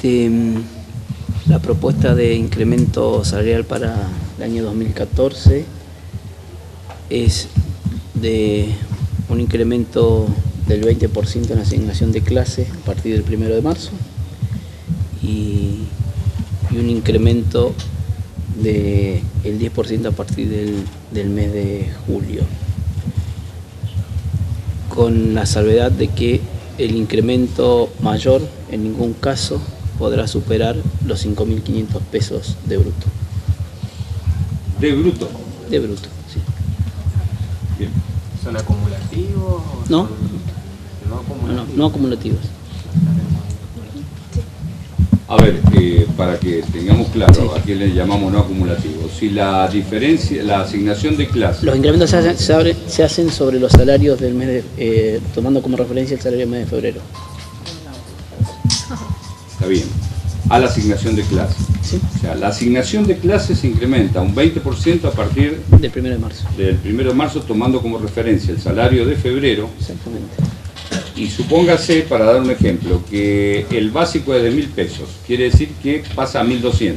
La propuesta de incremento salarial para el año 2014 es de un incremento del 20% en la asignación de clases a partir del 1 de marzo y un incremento del 10% a partir del mes de julio, con la salvedad de que el incremento mayor en ningún caso podrá superar los 5.500 pesos de bruto. ¿De bruto? De bruto, sí. Bien. ¿Son acumulativos? No, No acumulativos. no acumulativos. A ver, para que tengamos claro, Sí. a qué le llamamos no acumulativo. Si la diferencia, la asignación de clases... Los incrementos se hacen sobre los salarios del mes de, tomando como referencia el salario del mes de febrero. Está bien. A la asignación de clases. ¿Sí? O sea, la asignación de clases se incrementa un 20% a partir Del 1 de marzo. del 1 de marzo, tomando como referencia el salario de febrero. Exactamente. Y supóngase, para dar un ejemplo, que el básico es de 1.000 pesos, quiere decir que pasa a 1.200.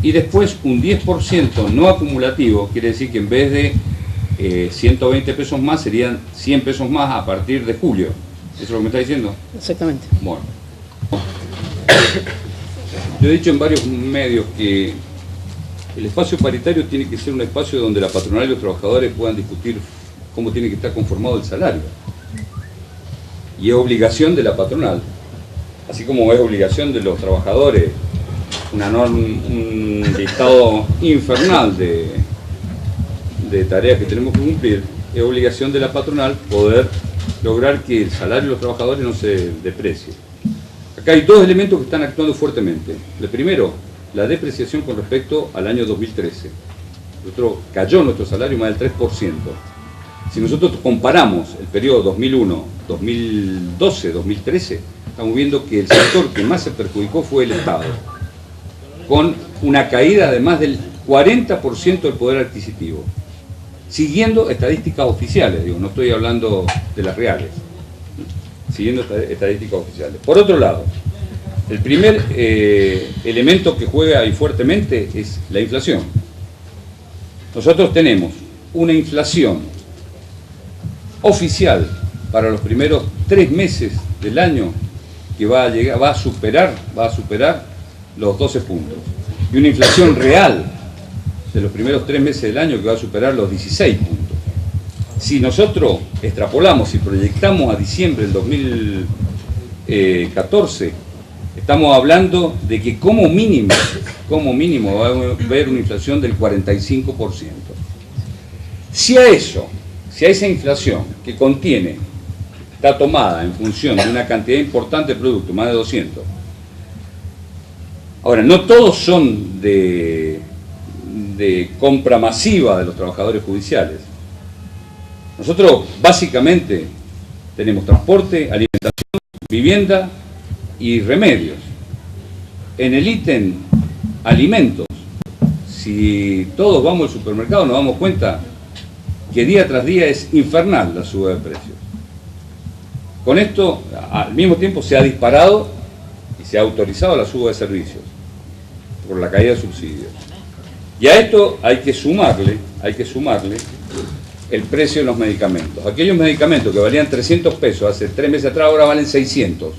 Y después un 10% no acumulativo, quiere decir que en vez de 120 pesos más, serían 100 pesos más a partir de julio. ¿Eso es lo que me está diciendo? Exactamente. Bueno. Yo he dicho en varios medios que el espacio paritario tiene que ser un espacio donde la patronal y los trabajadores puedan discutir cómo tiene que estar conformado el salario. Y es obligación de la patronal, así como es obligación de los trabajadores, un listado infernal de tareas que tenemos que cumplir, es obligación de la patronal poder lograr que el salario de los trabajadores no se deprecie. Acá hay dos elementos que están actuando fuertemente. El primero, la depreciación con respecto al año 2013. Cayó nuestro salario más del 3%. Si nosotros comparamos el periodo 2001, 2012, 2013, estamos viendo que el sector que más se perjudicó fue el Estado, con una caída de más del 40% del poder adquisitivo, siguiendo estadísticas oficiales, no estoy hablando de las reales, siguiendo estadísticas oficiales. Por otro lado, el primer elemento que juega ahí fuertemente es la inflación. Nosotros tenemos una inflación oficial para los primeros 3 meses del año que va a superar los 12 puntos, y una inflación real de los primeros 3 meses del año que va a superar los 16 puntos. Si nosotros extrapolamos y proyectamos a diciembre del 2014, estamos hablando de que como mínimo va a haber una inflación del 45%. Si a esa inflación que contiene, está tomada en función de una cantidad importante de productos, más de 200. Ahora, no todos son de compra masiva de los trabajadores judiciales. Nosotros básicamente tenemos transporte, alimentación, vivienda y remedios. En el ítem alimentos, si todos vamos al supermercado nos damos cuenta que día tras día es infernal la suba de precios. Con esto, al mismo tiempo, se ha disparado y se ha autorizado la suba de servicios por la caída de subsidios. Y a esto hay que sumarle el precio de los medicamentos. Aquellos medicamentos que valían 300 pesos hace 3 meses atrás, ahora valen 600.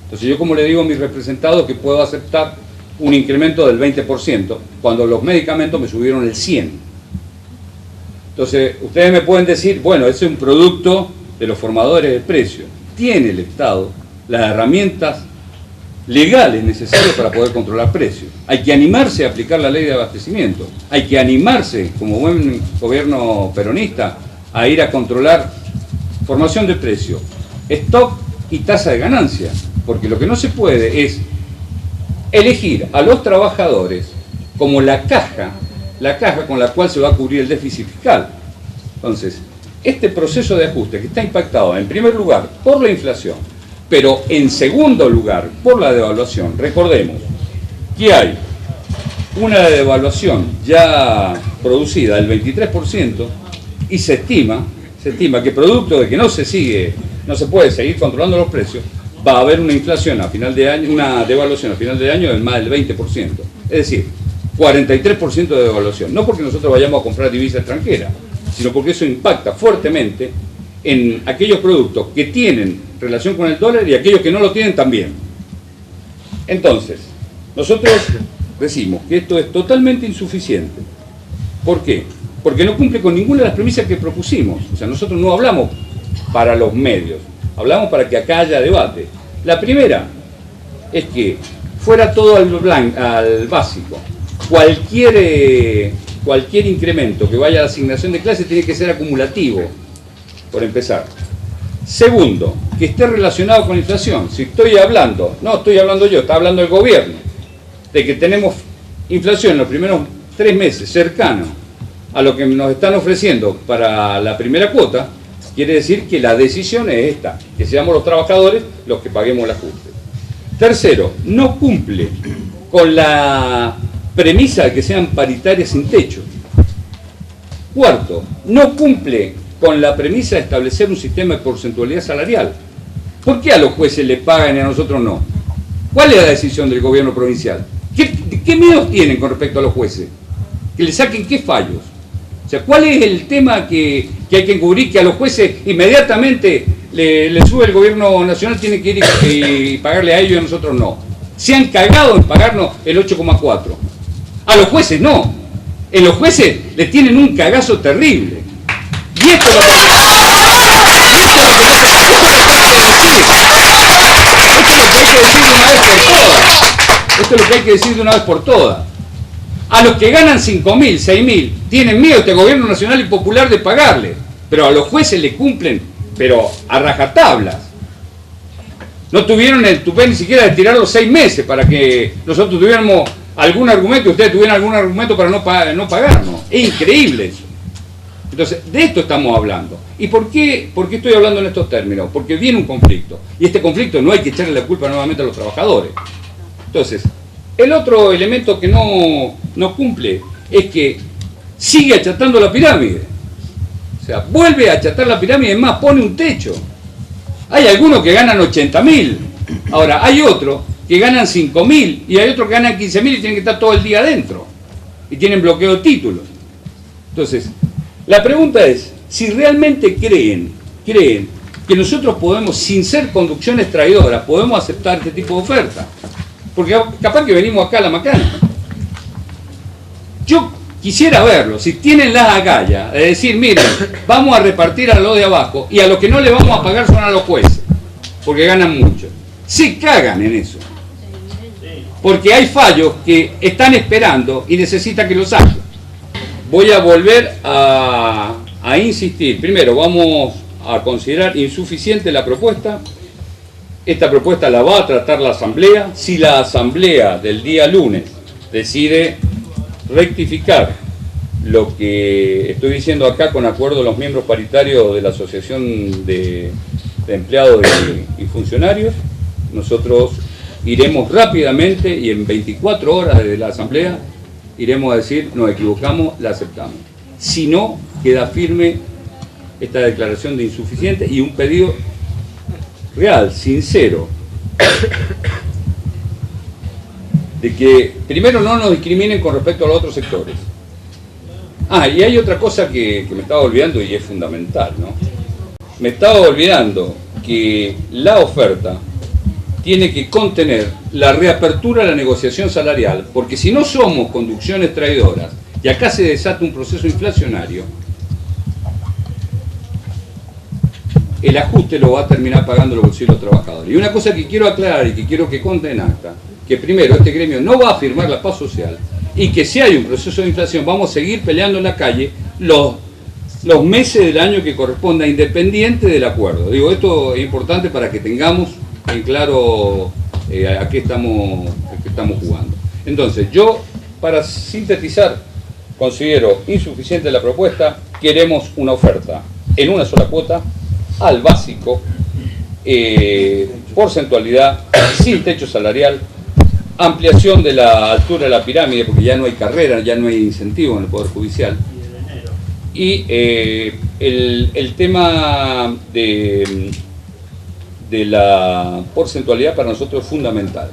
Entonces yo, como le digo a mis representados, que puedo aceptar un incremento del 20%, cuando los medicamentos me subieron el 100%. Entonces, ustedes me pueden decir, bueno, ese es un producto de los formadores de precios. Tiene el Estado las herramientas legales necesarias para poder controlar precios. Hay que animarse a aplicar la ley de abastecimiento. Hay que animarse, como buen gobierno peronista, a ir a controlar formación de precios, stock y tasa de ganancia. Porque lo que no se puede es elegir a los trabajadores como la caja con la cual se va a cubrir el déficit fiscal. Entonces, este proceso de ajuste que está impactado en primer lugar por la inflación, pero en segundo lugar por la devaluación, recordemos que hay una devaluación ya producida del 23% y se estima que producto de que no se puede seguir controlando los precios, va a haber una inflación a final de año, una devaluación a final de año del más del 20%. Es decir, 43% de devaluación. No porque nosotros vayamos a comprar divisa extranjera, sino porque eso impacta fuertemente en aquellos productos que tienen relación con el dólar y aquellos que no lo tienen también. Entonces, nosotros decimos que esto es totalmente insuficiente. ¿Por qué? Porque no cumple con ninguna de las premisas que propusimos. O sea, nosotros no hablamos para los medios, hablamos para que acá haya debate. La primera es que fuera todo al básico. Cualquier incremento que vaya a la asignación de clases tiene que ser acumulativo, por empezar. Segundo, que esté relacionado con la inflación. Si estoy hablando, no estoy hablando yo, está hablando el gobierno, de que tenemos inflación en los primeros 3 meses cercano a lo que nos están ofreciendo para la primera cuota, quiere decir que la decisión es esta, que seamos los trabajadores los que paguemos el ajuste. Tercero, no cumple con la premisa de que sean paritarias sin techo. Cuarto, no cumple con la premisa de establecer un sistema de porcentualidad salarial. ¿Por qué a los jueces le pagan y a nosotros no? ¿Cuál es la decisión del gobierno provincial? ¿Qué miedos tienen con respecto a los jueces? ¿Que le saquen qué fallos? O sea, ¿cuál es el tema que hay que encubrir? Que a los jueces inmediatamente le sube el gobierno nacional, tiene que ir y pagarle a ellos y a nosotros no. Se han cagado en pagarnos el 8,4. A los jueces no. En los jueces les tienen un cagazo terrible. Y esto es lo que hay que decir de una vez por todas. A los que ganan 5.000, 6.000, tienen miedo este gobierno nacional y popular de pagarle. Pero a los jueces le cumplen, pero a rajatablas. No tuvieron el tupé ni siquiera de tirar los 6 meses para que nosotros tuviéramos algún argumento, ustedes tuvieran algún argumento para no pagarnos. Es increíble eso. Entonces, de esto estamos hablando. ¿Y por qué estoy hablando en estos términos? Porque viene un conflicto. Y este conflicto no hay que echarle la culpa nuevamente a los trabajadores. Entonces, el otro elemento que no cumple es que sigue achatando la pirámide. O sea, vuelve a achatar la pirámide, es más, pone un techo. Hay algunos que ganan 80.000. Ahora, hay otros que ganan 5.000 y hay otros que ganan 15.000 y tienen que estar todo el día adentro. Y tienen bloqueo de títulos. Entonces, la pregunta es, si realmente creen que nosotros podemos, sin ser conducciones traidoras, podemos aceptar este tipo de oferta. Porque capaz que venimos acá a la macana. Yo quisiera verlo, si tienen las agallas, de decir, miren, vamos a repartir a los de abajo y a los que no le vamos a pagar son a los jueces, porque ganan mucho. Se cagan en eso. Porque hay fallos que están esperando y necesitan que los saquen. Voy a volver a insistir. Primero, vamos a considerar insuficiente la propuesta. Esta propuesta la va a tratar la Asamblea. Si la Asamblea del día lunes decide rectificar lo que estoy diciendo acá con acuerdo de los miembros paritarios de la Asociación de Empleados y Funcionarios, nosotros iremos rápidamente y en 24 horas desde la Asamblea iremos a decir, nos equivocamos, la aceptamos. Si no, queda firme esta declaración de insuficiente y un pedido real, sincero, de que primero no nos discriminen con respecto a los otros sectores. Y hay otra cosa que me estaba olvidando y es fundamental, ¿no? Me estaba olvidando que la oferta tiene que contener la reapertura de la negociación salarial, porque si no somos conducciones traidoras y acá se desata un proceso inflacionario, el ajuste lo va a terminar pagando los bolsillos de los trabajadores. Y una cosa que quiero aclarar y que quiero que conste en acta, que primero este gremio no va a firmar la paz social y que si hay un proceso de inflación vamos a seguir peleando en la calle los meses del año que corresponda, independiente del acuerdo. Digo, esto es importante para que tengamos en claro a qué estamos jugando. Entonces, yo, para sintetizar, considero insuficiente la propuesta. Queremos una oferta en una sola cuota, al básico, porcentualidad, sin techo salarial, ampliación de la altura de la pirámide, porque ya no hay carrera, ya no hay incentivo en el Poder Judicial. Y el tema de de la porcentualidad para nosotros es fundamental.